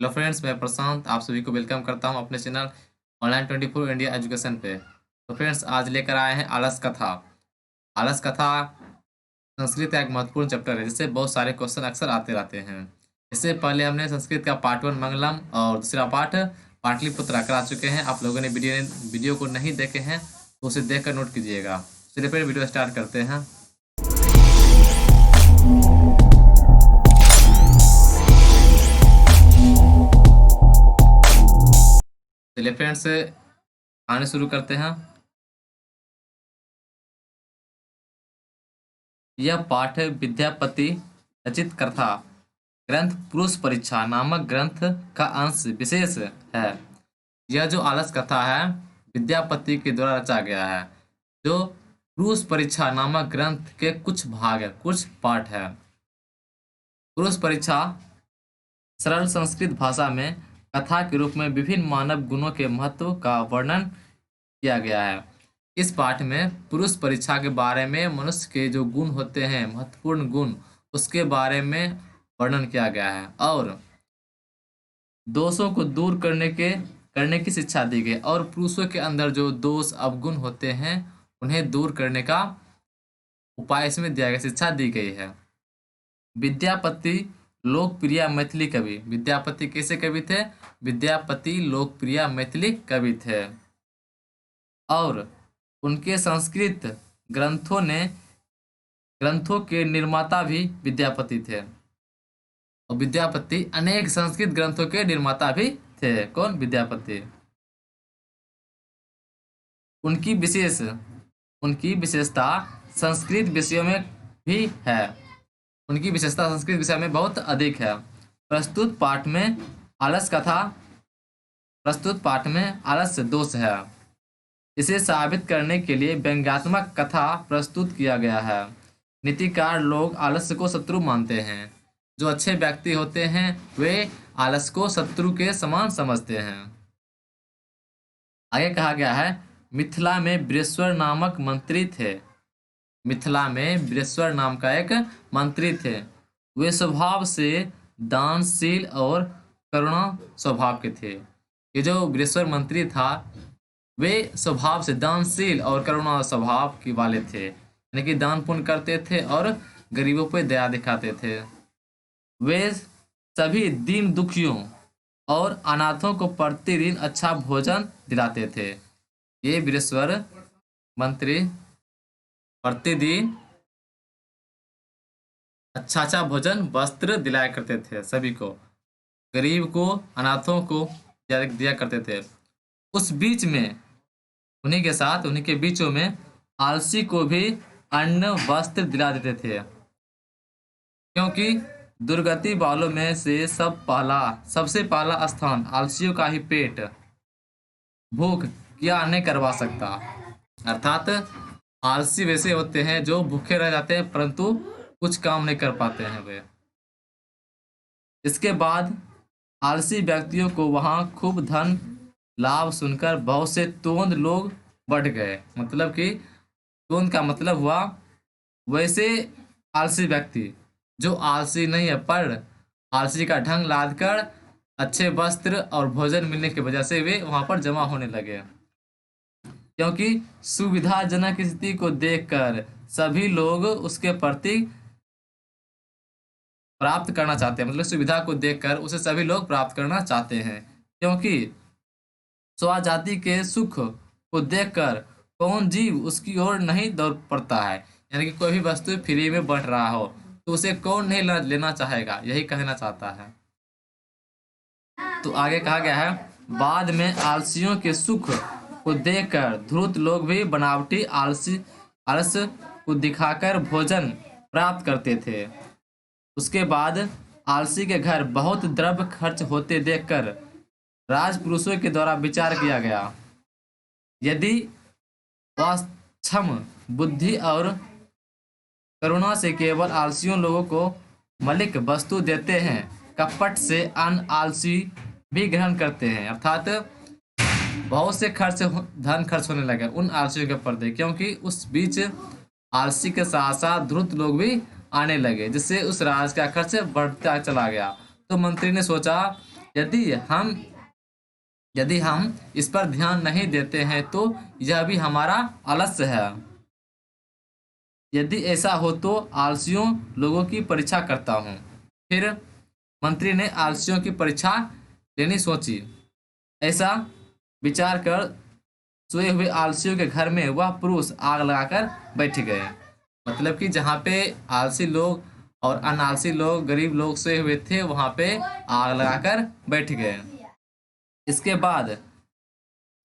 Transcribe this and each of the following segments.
Hello friends, मैं प्रशांत आप सभी को वेलकम करता हूं अपने चैनल ऑनलाइन 24 इंडिया एजुकेशन पे। तो फ्रेंड्स, आज लेकर आए हैं आलस कथा। आलस कथा संस्कृत का एक महत्वपूर्ण चैप्टर है जिससे बहुत सारे क्वेश्चन अक्सर आते रहते हैं। इससे पहले हमने संस्कृत का पार्ट 1 मंगलम और दूसरा पार्ट पाटलिपुत्र करा चुके हैं। आप लोगों ने वीडियो को नहीं देखे हैं तो उसे देखकर नोट कीजिएगा। चलिए फिर वीडियो स्टार्ट करते हैं। चलिए फ्रेंड्स, आने शुरू करते हैं। यह पाठ विद्यापति रचित कथा ग्रंथ पुरुष परीक्षा नामक ग्रंथ का अंश विशेष है। यह जो आलस कथा है विद्यापति के द्वारा रचा गया है, जो पुरुष परीक्षा नामक ग्रंथ के कुछ भाग है, कुछ पाठ है। पुरुष परीक्षा सरल संस्कृत भाषा में कथा के रूप में विभिन्न मानव गुणों के महत्व का वर्णन किया गया है। इस पाठ में पुरुष परीक्षा के बारे में मनुष्य के जो गुण होते हैं, महत्वपूर्ण गुण, उसके बारे में वर्णन किया गया है और दोषों को दूर करने की शिक्षा दी गई और पुरुषों के अंदर जो दोष अवगुण होते हैं उन्हें दूर करने का उपाय इसमें दिया गया, शिक्षा दी गई है। विद्यापति लोकप्रिय मैथिली कवि। विद्यापति कैसे कवि थे? विद्यापति लोकप्रिय मैथिली कवि थे और उनके संस्कृत ग्रंथों के निर्माता भी विद्यापति थे और विद्यापति अनेक संस्कृत ग्रंथों के निर्माता भी थे। कौन? विद्यापति। उनकी विशेषता संस्कृत विषयों में भी है। उनकी विशेषता संस्कृत विषय में बहुत अधिक है। प्रस्तुत पाठ में आलस दोष है। इसे साबित करने के लिए व्यंग्यात्मक कथा प्रस्तुत किया गया है। नीतिकार लोग आलस्य को शत्रु मानते हैं। जो अच्छे व्यक्ति होते हैं वे आलस्य को शत्रु के समान समझते हैं। आगे कहा गया है, मिथिला में वृषवर नामक मंत्री थे। मिथिला में वृषवर नाम का एक मंत्री थे। वे स्वभाव से दानशील और करुणा स्वभाव के थे। ये जो वृषवर मंत्री था वे स्वभाव से दानशील और करुणा स्वभाव के वाले थे, यानी कि दान पुण्य करते थे और गरीबों पर दया दिखाते थे। वे सभी दीन दुखियों और अनाथों को प्रतिदिन अच्छा भोजन दिलाते थे। ये वृषवर मंत्री प्रतिदिन अच्छा भोजन वस्त्र दिलाया करते थे, सभी को, गरीब को, अनाथों को दिया करते थे। उस बीच में उन्हीं के बीचों में आलसी को भी अन्न वस्त्र दिला देते थे, क्योंकि दुर्गति वालों में से सबसे पहला स्थान आलसियों का ही पेट भूख क्या नहीं करवा सकता। अर्थात आलसी वैसे होते हैं जो भूखे रह जाते हैं परंतु कुछ काम नहीं कर पाते हैं वे। इसके बाद आलसी व्यक्तियों को वहां खूब धन लाभ सुनकर बहुत से तोंद लोग बढ़ गए। मतलब कि तोंद का मतलब हुआ वैसे आलसी व्यक्ति जो आलसी नहीं है पर आलसी का ढंग लाद कर अच्छे वस्त्र और भोजन मिलने की वजह से वे वहां पर जमा होने लगे, क्योंकि सुविधाजनक स्थिति को देखकर सभी लोग उसके प्रति प्राप्त करना चाहते हैं। मतलब सुविधा को देखकर उसे सभी लोग प्राप्त करना चाहते हैं, क्योंकि स्वजाति के सुख को देखकर कौन जीव उसकी ओर नहीं दौड़ पड़ता है। यानी कि कोई भी वस्तु फ्री में बढ़ रहा हो तो उसे कौन नहीं लेना चाहेगा, यही कहना चाहता है। तो आगे कहा गया है, बाद में आलसियों के सुख को देखकर धूर्त लोग भी बनावटी आलस्य को दिखाकर भोजन प्राप्त करते थे। उसके बाद आलसी के घर बहुत द्रव्य खर्च होते देखकर राजपुरुषों के द्वारा विचार किया गया, यदि वह बुद्धि और करुणा से केवल आलसियों लोगों को मलिक वस्तु देते हैं, कपट से अन आलसी भी ग्रहण करते हैं। अर्थात बहुत से धन खर्च होने लगे उन आलसियों के प्रति, क्योंकि उस बीच आलसी के साथ साथ धूर्त लोग भी आने लगे, जिससे उस राज का खर्च बढ़ता चला गया। तो मंत्री ने सोचा यदि हम यदि हम इस पर ध्यान नहीं देते हैं तो यह भी हमारा आलस्य है। यदि ऐसा हो तो आलसियों लोगों की परीक्षा करता हूँ। फिर मंत्री ने आलसियों की परीक्षा लेनी सोची। ऐसा विचार कर सोए हुए आलसियों के घर में वह पुरुष आग लगाकर बैठ गए। मतलब कि जहाँ पे आलसी लोग और अनालसी लोग, गरीब लोग सोए हुए थे, वहां पे आग लगाकर बैठ गए। इसके बाद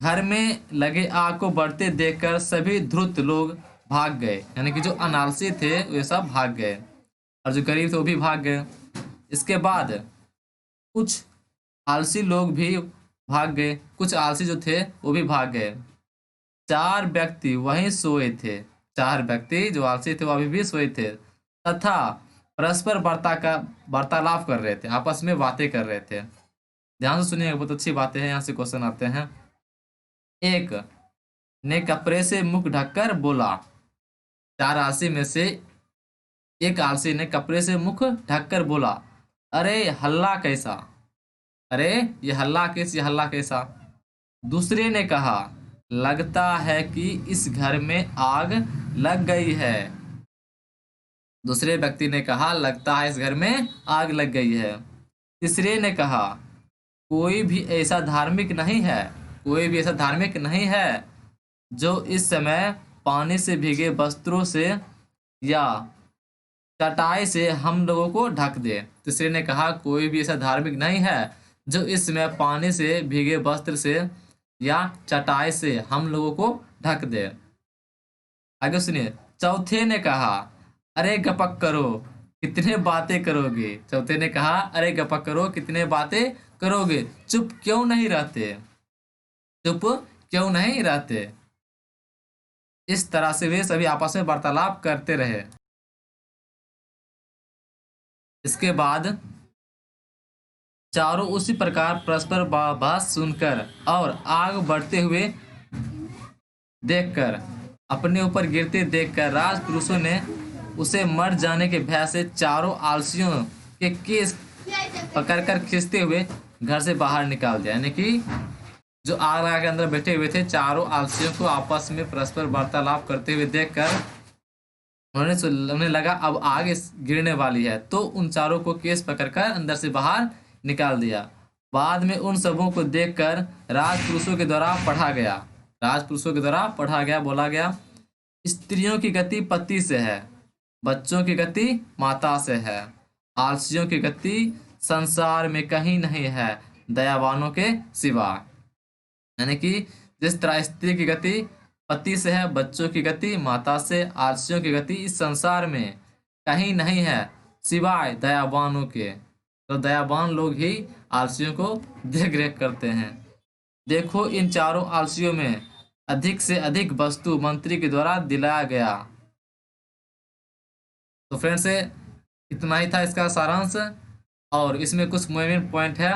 घर में लगे आग को बढ़ते देखकर सभी धूर्त लोग भाग गए। यानी कि जो अनालसी थे वे सब भाग गए और जो गरीब थे वो भी भाग गए। इसके बाद कुछ आलसी लोग भी भाग गए, कुछ आलसी जो थे वो भी भाग गए। चार व्यक्ति वहीं सोए थे, चार व्यक्ति जो आलसी थे वो अभी भी सोए थे तथा परस्पर वार्तालाप कर रहे थे, आपस में बातें कर रहे थे। ध्यान से सुनिए, बहुत अच्छी बातें हैं। यहाँ से क्वेश्चन आते हैं। एक ने कपड़े से मुख ढककर बोला। चार आलसी में से एक आलसी ने कपड़े से मुख ढककर बोला, अरे हल्ला कैसा, अरे ये हल्ला कैसी, हल्ला कैसा। दूसरे ने कहा, लगता है कि इस घर में आग लग गई है। दूसरे व्यक्ति ने कहा, लगता है इस घर में आग लग गई है। तीसरे ने कहा, कोई भी ऐसा धार्मिक नहीं है, कोई भी ऐसा धार्मिक नहीं है जो इस समय पानी से भीगे वस्त्रों से या चटाई से हम लोगों को ढक दे। तीसरे ने कहा, कोई भी ऐसा धार्मिक नहीं है जो इस समय पानी से भीगे वस्त्र से या चटाई से हम लोगों को ढक दे। आगे सुनिए। चौथे ने कहा, अरे गपक करो, कितने बातें करोगे। चौथे ने कहा, अरे गपक करो, कितने बातें करोगे, चुप क्यों नहीं रहते, चुप क्यों नहीं रहते। इस तरह से वे सभी आपस में वार्तालाप करते रहे। इसके बाद चारों उसी प्रकार परस्पर बात सुनकर और आग बढ़ते हुए देखकर, अपने ऊपर गिरते देखकर राजपुरुषों ने उसे मर जाने के भय से चारों आलसियों के केस पकड़कर खींचते हुए घर से बाहर निकाल दिया। यानी कि जो आग लगा के अंदर बैठे हुए थे, चारों आलसियों को आपस में परस्पर वार्तालाप करते हुए देखकर उन्हें लगा अब आग गिरने वाली है, तो उन चारों को केस पकड़कर अंदर से बाहर निकाल दिया। बाद में उन सबों को देखकर राजपुरुषों के द्वारा पढ़ा गया, राजपुरुषों के द्वारा पढ़ा गया, बोला गया, स्त्रियों की गति पति से है, बच्चों की गति माता से है, आलसियों की गति संसार में कहीं नहीं है दयावानों के सिवा। यानी कि जिस तरह स्त्री की गति पति से है, बच्चों की गति माता से, आलसियों की गति इस संसार में कहीं नहीं है सिवाय दयावानों के। तो दयावान लोग ही आलसियों को देख रेख करते हैं। देखो, इन चारों आलसियों में अधिक से अधिक वस्तु मंत्री के द्वारा दिलाया गया। तो फ्रेंड्स, इतना ही था इसका सारांश और इसमें कुछ मेन पॉइंट है।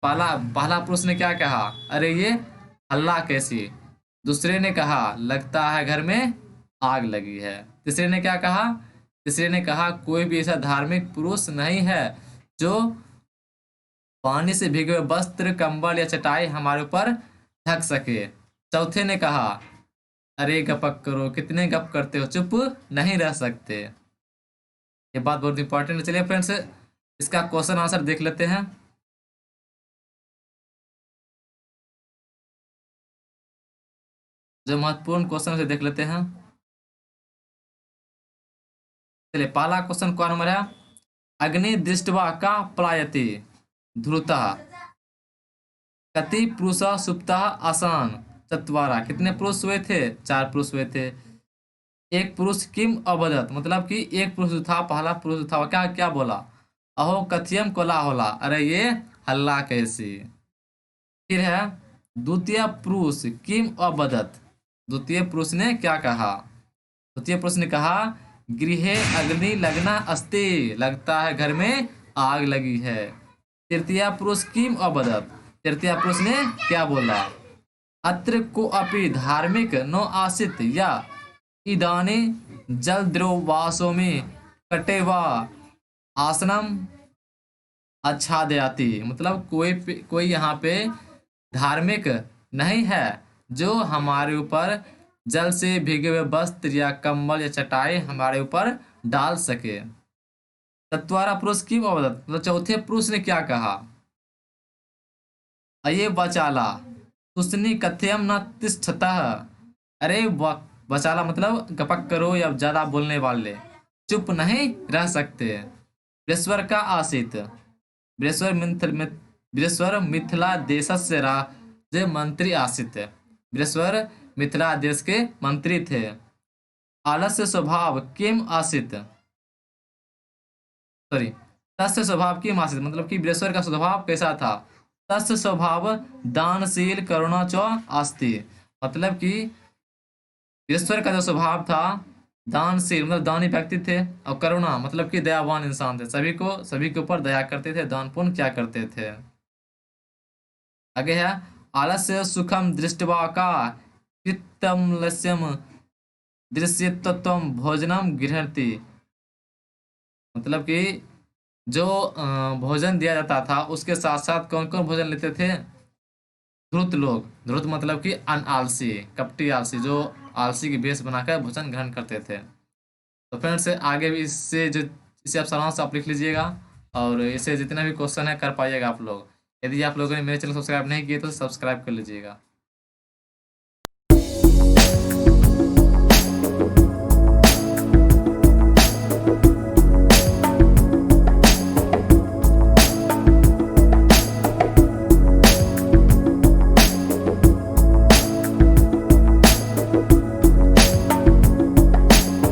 पहला पहला पुरुष ने क्या कहा, अरे ये हल्ला कैसी। दूसरे ने कहा, लगता है घर में आग लगी है। तीसरे ने क्या कहा, तीसरे ने कहा, कोई भी ऐसा धार्मिक पुरुष नहीं है जो पानी से भीगे हुए वस्त्र, कंबल या चटाई हमारे ऊपर ढक सके। चौथे ने कहा, अरे गपक करो, कितने गप करते हो, चुप नहीं रह सकते। ये बात बहुत इंपॉर्टेंट है। चलिए फ्रेंड्स, इसका क्वेश्चन आंसर देख लेते हैं। जो महत्वपूर्ण क्वेश्चन से देख लेते हैं। चलिए, पहला क्वेश्चन कौन नंबर है, अग्नि दृष्टवा का पलायति ध्रुता कति पुरुष सुप्ता आसान चतवारा। कितने पुरुष सोए थे, चार पुरुष सोए थे। एक पुरुष किम अबदत, मतलब कि एक पुरुष था, पहला पुरुष था, क्या क्या बोला, अहो कथियम कोला होला, अरे ये हल्ला कैसी। फिर है द्वितीय पुरुष किम अबदत, द्वितीय पुरुष ने क्या कहा, द्वितीय पुरुष ने कहा, गृहे अग्नि लगना अस्ति, लगता है घर में आग लगी है। तृतीय पुरुष किम अबदत, तृतीय पुरुष ने क्या बोला, अत्र को अपि धार्मिक नो आसित या इदानी जल द्रोवासो में कटेवा आसनम आच्छादयाति, मतलब कोई यहाँ पे धार्मिक नहीं है जो हमारे ऊपर जल से भीगे हुए वस्त्र या कंबल या चटाई हमारे ऊपर डाल सके। चत्वारा पुरुष की अवदत्, मतलब चौथे पुरुष ने क्या कहा? अये बचाला तुसनी कथयम न तिष्ठतः। अरे बचाला मतलब गपक करो या ज्यादा बोलने वाले, चुप नहीं रह सकते। बृहस्वर का आसित, बृहस्वर मिथिला देशस्य राज्य मंत्री आसित। बृहस्वर मिथिला देश के मंत्री थे। आलस्य स्वभाव किम आसित, सॉरी, तस्य स्वभाव किम आसित, मतलब कि बृहस्वर का स्वभाव कैसा था? तस्य स्वभाव दानशील करुणा च आस्ति, मतलब कि बृहस्पति का जो स्वभाव था दानशील, मतलब दानी व्यक्ति थे, और करुणा मतलब कि दयावान इंसान थे, सभी के ऊपर दया करते थे, दान पुण्य क्या करते थे। आगे है आलस्य सुखम दृष्टवा का कृतम लस्यम दृश्यत्व भोजनम गृहति, मतलब कि जो भोजन दिया जाता था उसके साथ साथ कौन कौन भोजन लेते थे? ध्रुत लोग, ध्रुत मतलब कि आलसी, कपटी आलसी, जो आलसी की भेष बनाकर भोजन ग्रहण करते थे। तो फ्रेंड्स आगे भी इसे आप सारांश आप लिख लीजिएगा, और इसे जितना भी क्वेश्चन है कर पाइएगा आप लोग। यदि आप लोगों ने मेरे चैनल सब्सक्राइब नहीं किए तो सब्सक्राइब कर लीजिएगा।